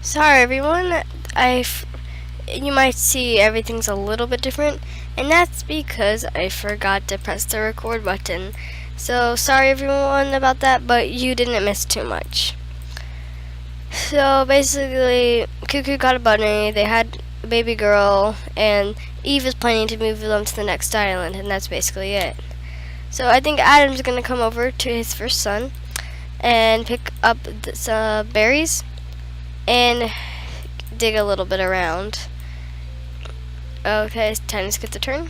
Sorry everyone, you might see everything's a little bit different, and that's because I forgot to press the record button. So sorry everyone about that, but you didn't miss too much. So basically, Cuckoo got a bunny, they had a baby girl, and Eve is planning to move them to the next island, and that's basically it. So I think Adam's gonna come over to his first son and pick up some berries and dig a little bit around. Okay, it's time to skip the turn.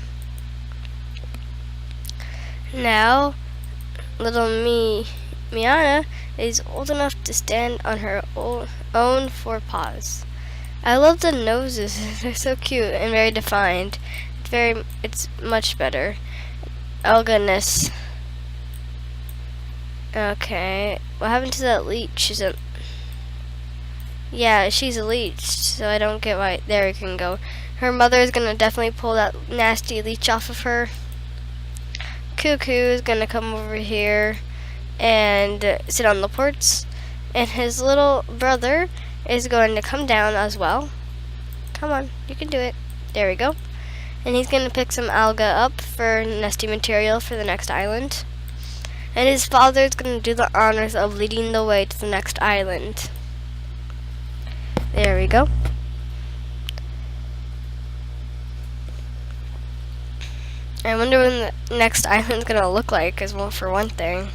Now, little Miana is old enough to stand on her own four paws. I love the noses; they're so cute and very defined. It's much better. Oh goodness. Okay, what happened to that leech? Yeah, she's a leech, so I don't get why. There we can go. Her mother is gonna definitely pull that nasty leech off of her. Cuckoo is gonna come over here and sit on the ports, and his little brother is going to come down as well. Come on, you can do it. There we go. And he's gonna pick some alga up for nesting material for the next island. And his father is gonna do the honors of leading the way to the next island. There we go. I wonder when the next island's gonna look like, as well, for one thing.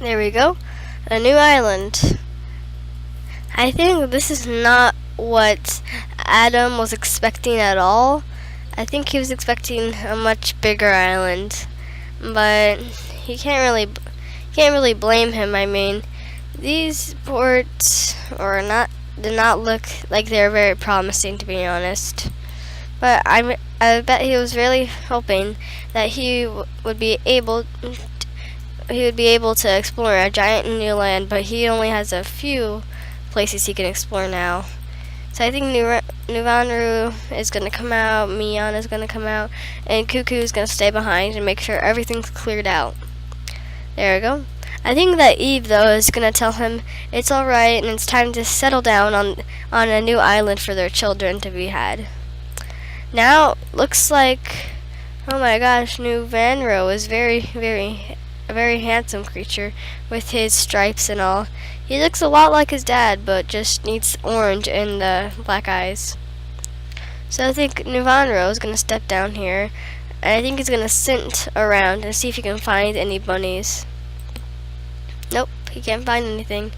There we go. A new island. I think this is not what Adam was expecting at all. I think he was expecting a much bigger island, but he can't really blame him. I mean, these ports did not look like they were very promising, to be honest. But I bet he was really hoping that would be able to explore a giant new land, but he only has a few places he can explore now. So I think Nuvanru is going to come out, Miana is going to come out, and Cuckoo is going to stay behind and make sure everything's cleared out. There we go. I think that Eve, though, is going to tell him it's alright and it's time to settle down on a new island for their children to be had. Now, looks like, oh my gosh, Nuvanru is a very handsome creature with his stripes and all. He looks a lot like his dad, but just needs orange and black eyes. So I think Nuvanru is going to step down here, and I think he's going to scent around and see if he can find any bunnies. Nope, he can't find anything.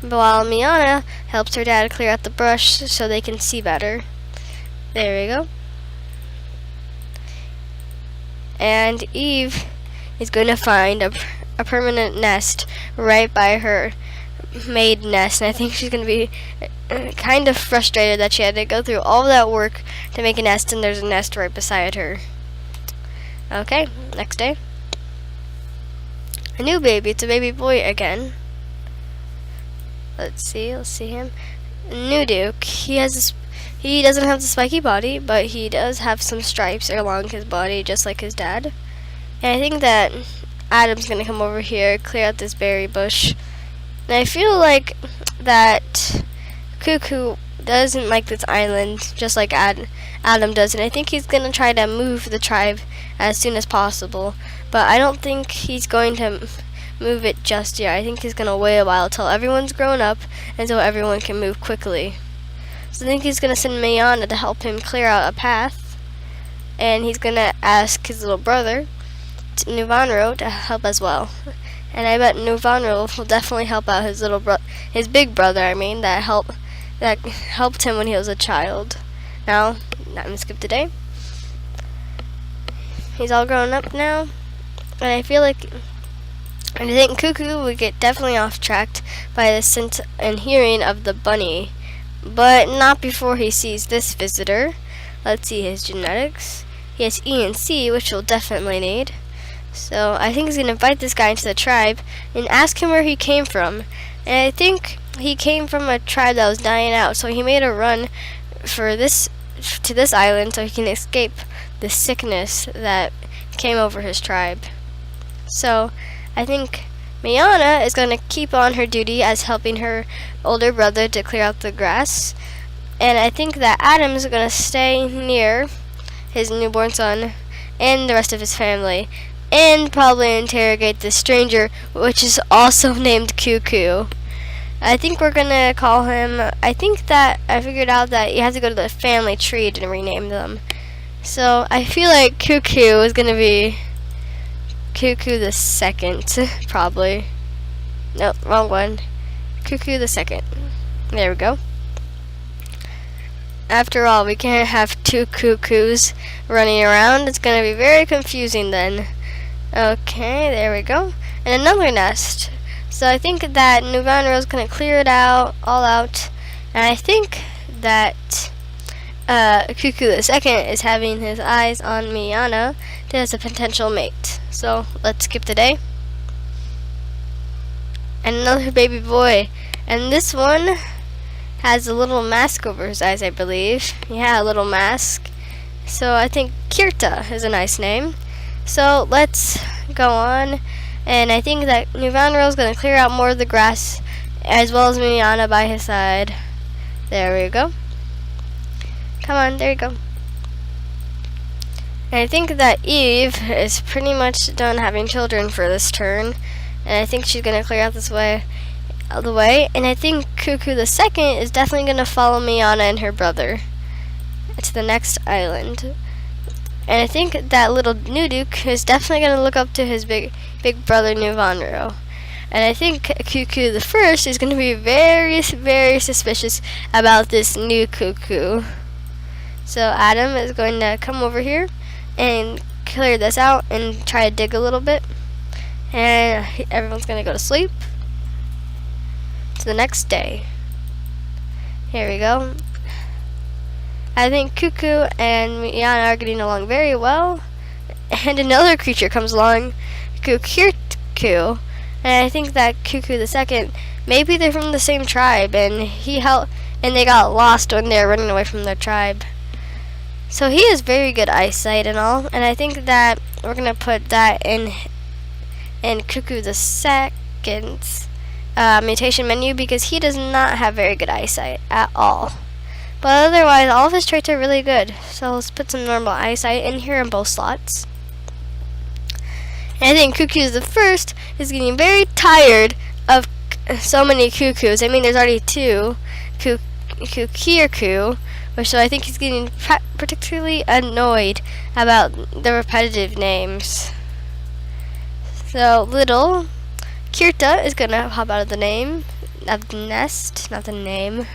But while Miana helps her dad clear out the brush so they can see better. There we go. And Eve is going to find a permanent nest right by her made nest, and I think she's going to be kind of frustrated that she had to go through all that work to make a nest, and there's a nest right beside her. Okay, next day. A new baby. It's a baby boy again. Let's see him. Nuduke. He doesn't have the spiky body, but he does have some stripes along his body, just like his dad. And I think that Adam's gonna come over here, clear out this berry bush. And I feel like that Cuckoo doesn't like this island, just like Adam does, and I think he's gonna try to move the tribe as soon as possible. But I don't think he's going to move it just yet. I think he's gonna wait a while till everyone's grown up and so everyone can move quickly. So I think he's gonna send Miana to help him clear out a path, and he's gonna ask his little brother, Nuvanru, to help as well. And I bet Nuvanru will definitely help out his big brother. I mean, that helped him when he was a child. Now, I'm gonna skip today. He's all grown up now, and I think Cuckoo would get definitely off track by the scent and hearing of the bunny, but not before he sees this visitor. Let's see his genetics. He has E and C, which he'll definitely need. So I think he's going to invite this guy into the tribe and ask him where he came from. And I think he came from a tribe that was dying out, so he made a run for this to this island so he can escape the sickness that came over his tribe. So I think Miana is going to keep on her duty as helping her older brother to clear out the grass, and I think that Adam is going to stay near his newborn son and the rest of his family, and probably interrogate the stranger, which is also named Cuckoo. I think we're gonna call him, I think that I figured out that you have to go to the family tree to rename them. So I feel like Cuckoo is gonna be Cuckoo the Second, probably. No, wrong one. Cuckoo the Second. There we go. After all, we can't have two cuckoos running around. It's gonna be very confusing then. Okay, there we go. And another nest. So I think that Nuvanro is going to clear it all out. And I think that Cuckoo the Second is having his eyes on Miana as a potential mate. So let's skip the day. And another baby boy. And this one has a little mask over his eyes, I believe. Yeah, a little mask. So I think Kirta is a nice name. So let's go on. And I think that Nuvanro is going to clear out more of the grass, as well as Miana by his side. There we go. Come on, there you go. And I think that Eve is pretty much done having children for this turn. And I think she's going to clear out this way, out of the way. And I think Cuckoo the Second is definitely going to follow Miana and her brother to the next island. And I think that little Nuduk is definitely going to look up to his big brother Nuvanro. And I think Cuckoo the First is going to be very, very suspicious about this new Cuckoo. So Adam is going to come over here and clear this out and try to dig a little bit. And everyone's going to go to sleep. To the next day. Here we go. I think Cuckoo and Miana are getting along very well. And another creature comes along, Kukirku. And I think that Cuckoo the Second, maybe they're from the same tribe, and they got lost when they were running away from their tribe. So he has very good eyesight and all, and I think that we're gonna put that in Cuckoo the Second's mutation menu, because he does not have very good eyesight at all. But otherwise, all of his traits are really good. So let's put some normal eyesight in here in both slots. And I think Cuckoo the First is getting very tired of so many cuckoos. I mean, there's already two, Kukirku, so I think he's getting particularly annoyed about the repetitive names. So little Kirta is gonna hop out of the nest, not the name.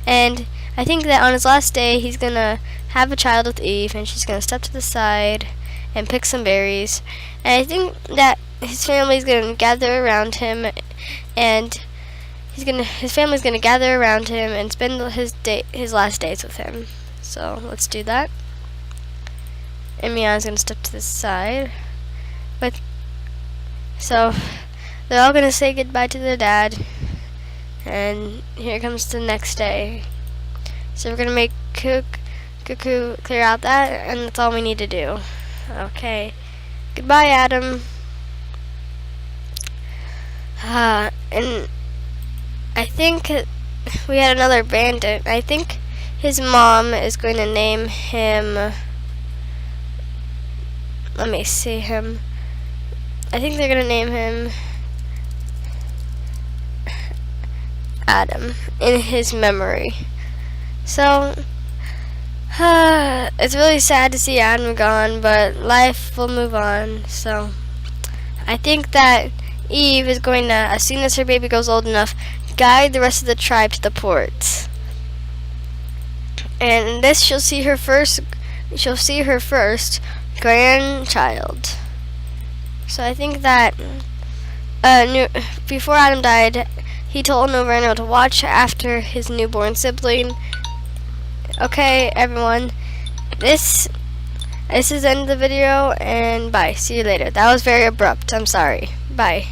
And I think that on his last day, he's going to have a child with Eve, and she's going to step to the side and pick some berries. And I think that his family's going to gather around him, and his family's going to gather around him and spend his last days with him. So let's do that. And Miana's going to step to the side. So they're all going to say goodbye to their dad. And here comes the next day. So we're going to make Cuckoo clear out that, and that's all we need to do. Okay. Goodbye, Adam. And I think we had another bandit. I think his mom is going to name him... Let me see him. I think they're going to name him... Adam, in his memory. So it's really sad to see Adam gone, but life will move on. So I think that Eve is going to, as soon as her baby grows old enough, guide the rest of the tribe to the port. And in this, she'll see her first grandchild. So I think that before Adam died, he told Nuvanro to watch after his newborn sibling. Okay, everyone. This is the end of the video, and bye. See you later. That was very abrupt. I'm sorry. Bye.